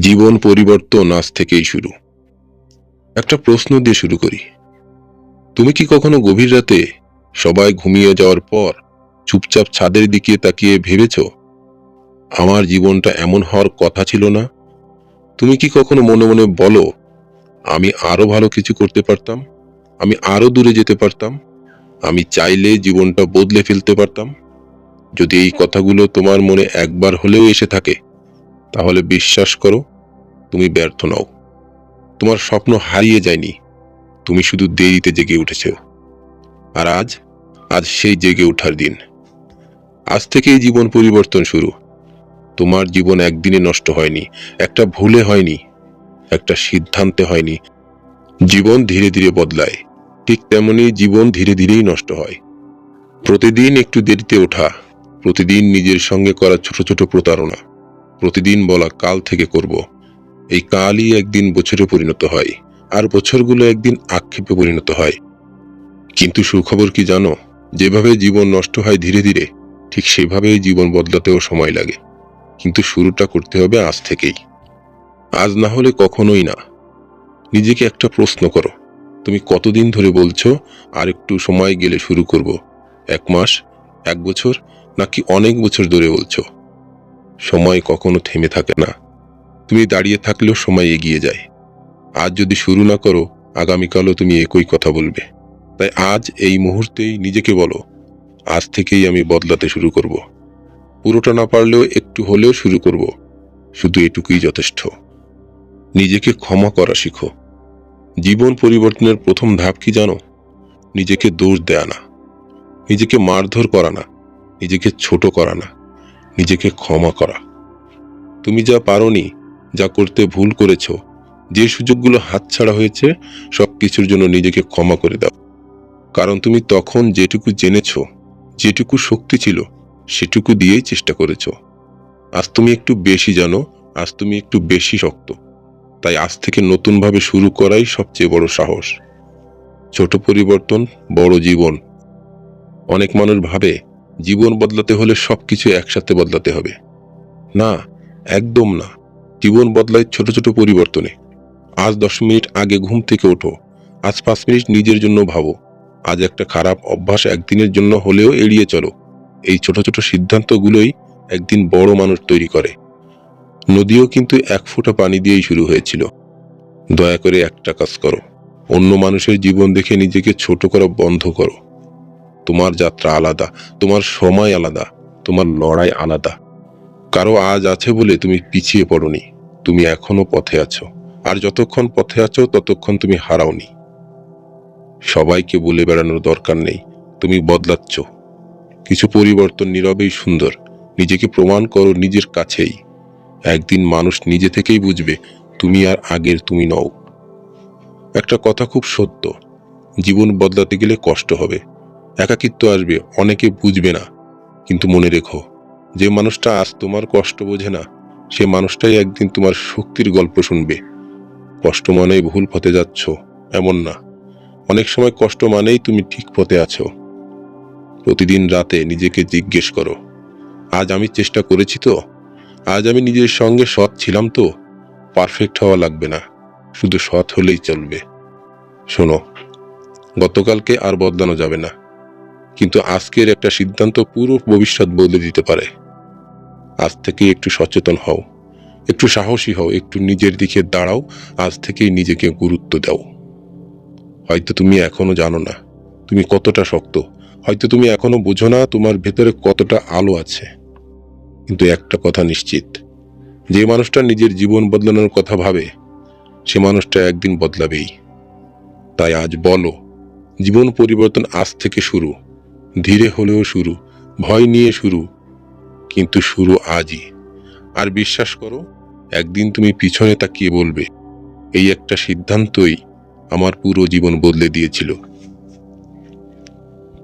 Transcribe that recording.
জীবন পরিবর্তন আজ থেকেই শুরু। একটা প্রশ্ন দিয়ে শুরু করি। তুমি কি কখনো গভীর রাতে সবাই ঘুমিয়ে যাওয়ার পর চুপচাপ ছাদের দিকে তাকিয়ে ভেবেছ, আমার জীবনটা এমন হওয়ার কথা ছিল না? তুমি কি কখনো মনে মনে বলো, আমি আরো ভালো কিছু করতে পারতাম, আমি আরো দূরে যেতে পারতাম, আমি চাইলে জীবনটা বদলে ফেলতে পারতাম? যদি এই কথাগুলো তোমার মনে একবার হলেও এসে থাকে, তাহলে বিশ্বাস করো, তুমি ব্যর্থ নও। তোমার স্বপ্ন হারিয়ে যায়নি, তুমি শুধু দেরিতে জেগে উঠেছ। আর আজ আজ সেই জেগে ওঠার দিন। আজ থেকেই জীবন পরিবর্তন শুরু। তোমার জীবন একদিনে নষ্ট হয়নি, একটা ভুলে হয়নি, একটা সিদ্ধান্তে হয়নি। জীবন ধীরে ধীরে বদলায়, ঠিক তেমনি জীবন ধীরে ধীরেই নষ্ট হয়। প্রতিদিন একটু দেরিতে ওঠা, প্রতিদিন নিজের সঙ্গে করা ছোট ছোট প্রতারণা, প্রতিদিন বলা কাল থেকে করব, এই কালই একদিন বছরে পরিণত হয়, আর বছরগুলো একদিন আক্ষেপে পরিণত হয়। কিন্তু সুখবর কি জানো, যেভাবে জীবন নষ্ট হয় ধীরে ধীরে, ঠিক সেভাবেই জীবন বদলাতেও সময় লাগে। কিন্তু শুরুটা করতে হবে আজ থেকেই। আজ না হলে কখনোই না। নিজেকে একটা প্রশ্ন করো, তুমি কতদিন ধরে বলছো আর একটু সময় গেলে শুরু করব? 1 মাস, 1 বছর, নাকি অনেক বছর ধরে বলছো? সময় কখনো থেমে থাকে না। তুমি দাঁড়িয়ে থাকলেও সময় এগিয়ে যায়। আজ যদি শুরু না করো, আগামীকালও তুমি একই কথা বলবে। তাই আজ এই মুহূর্তেই নিজেকে বলো, আজ থেকেই আমি বদলাতে শুরু করব। পুরোটা না পারলেও একটু হলেও শুরু করব। শুধু এটুকুই যথেষ্ট। নিজেকে ক্ষমা করা শিখো। জীবন পরিবর্তনের প্রথম ধাপ কি জানো? নিজেকে দোষ দেয়া না, নিজেকে মারধর করা না, নিজেকে ছোট করা না, নিজেকে ক্ষমা করা। তুমি যা পারোনি, যা করতে ভুল করেছ, যে সুযোগগুলো হাতছাড়া হয়েছে, সবকিছুর জন্য নিজেকে ক্ষমা করে দাও। কারণ তুমি তখন যেটুকু জেনেছ, যেটুকু শক্তি ছিল, সেটুকু দিয়েই চেষ্টা করেছ। আজ তুমি একটু বেশি জানো, আজ তুমি একটু বেশি শক্ত। তাই আজ থেকে নতুনভাবে শুরু করাই সবচেয়ে বড় সাহস। ছোট পরিবর্তন, বড় জীবন। অনেক মানুষ ভাবে জীবন বদলাতে হলে সবকিছু একসাথে বদলাতে হবে। না, একদম না। জীবন বদলায় ছোট ছোট পরিবর্তনে। আজ 10 মিনিট আগে ঘুম থেকে ওঠো, আজ 5 মিনিট নিজের জন্য ভাবো, আজ একটা খারাপ অভ্যাস একদিনের জন্য হলেও এড়িয়ে চলো। এই ছোট ছোট সিদ্ধান্তগুলোই একদিন বড় মানুষ তৈরি করে। নদীও কিন্তু 1 ফোঁটা পানি দিয়েই শুরু হয়েছিল। দয়া করে একটা কাজ করো, অন্য মানুষের জীবন দেখে নিজেকে ছোট করা বন্ধ করো। তোমার যাত্রা আলাদা, তোমার সময় আলাদা, তোমার লড়াই আলাদা। কারো আজ আছে বলে তুমি পিছিয়ে পড়োনি, তুমি এখনো পথে আছো। আর যতক্ষণ পথে আছো ততক্ষণ তুমি হারাওনি। সবাইকে বলে বেড়ানোর দরকার নেই, তুমি বদলাচ্ছ। কিছু পরিবর্তন নীরবেই সুন্দর। নিজেকে প্রমাণ করো নিজের কাছেই। একদিন মানুষ নিজে থেকেই বুঝবে তুমি আর আগের তুমি নও। একটা কথা খুব সত্য, জীবন বদলাতে গেলে কষ্ট হবে, একাকিত্ব আসবে, অনেকে বুঝবে না। কিন্তু মনে রেখো, যে মানুষটা আজ তোমার কষ্ট বোঝে না, সে মানুষটাই একদিন তোমার শক্তির গল্প শুনবে। কষ্ট মানেই ভুল পথে যাচ্ছ, এমন না। অনেক সময় কষ্ট মানেই তুমি ঠিক পথে আছো। প্রতিদিন রাতে নিজেকে জিজ্ঞেস করো, আজ আমি চেষ্টা করেছি তো? আজ আমি নিজের সঙ্গে সৎ ছিলাম তো? পারফেক্ট হওয়া লাগবে না, শুধু সৎ হলেই চলবে। শোনো, গতকালকে আর বদলানো যাবে না, কিন্তু আজকের একটা সিদ্ধান্ত পুরো ভবিষ্যৎ বদলে দিতে পারে। আজ থেকে একটু সচেতন হও, একটু সাহসী হও, একটু নিজের দিকে দাঁড়াও। আজ থেকেই নিজেকে গুরুত্ব দাও। হয়তো তুমি এখনো জানো না তুমি কতটা শক্ত, হয়তো তুমি এখনো বোঝো না তোমার ভেতরে কতটা আলো আছে। কিন্তু একটা কথা নিশ্চিত, যে মানুষটা নিজের জীবন বদলানোর কথা ভাবে, সে মানুষটা একদিন বদলাবেই। তাই আজ বলো, জীবন পরিবর্তন আজ থেকে শুরু। ধীরে হলেও শুরু, ভয় নিয়ে শুরু, কিন্তু শুরু আজই। আর বিশ্বাস করো, একদিন তুমি পিছনে তাকিয়ে বলবে, এই একটা সিদ্ধান্তই আমার পুরো জীবন বদলে দিয়েছিল।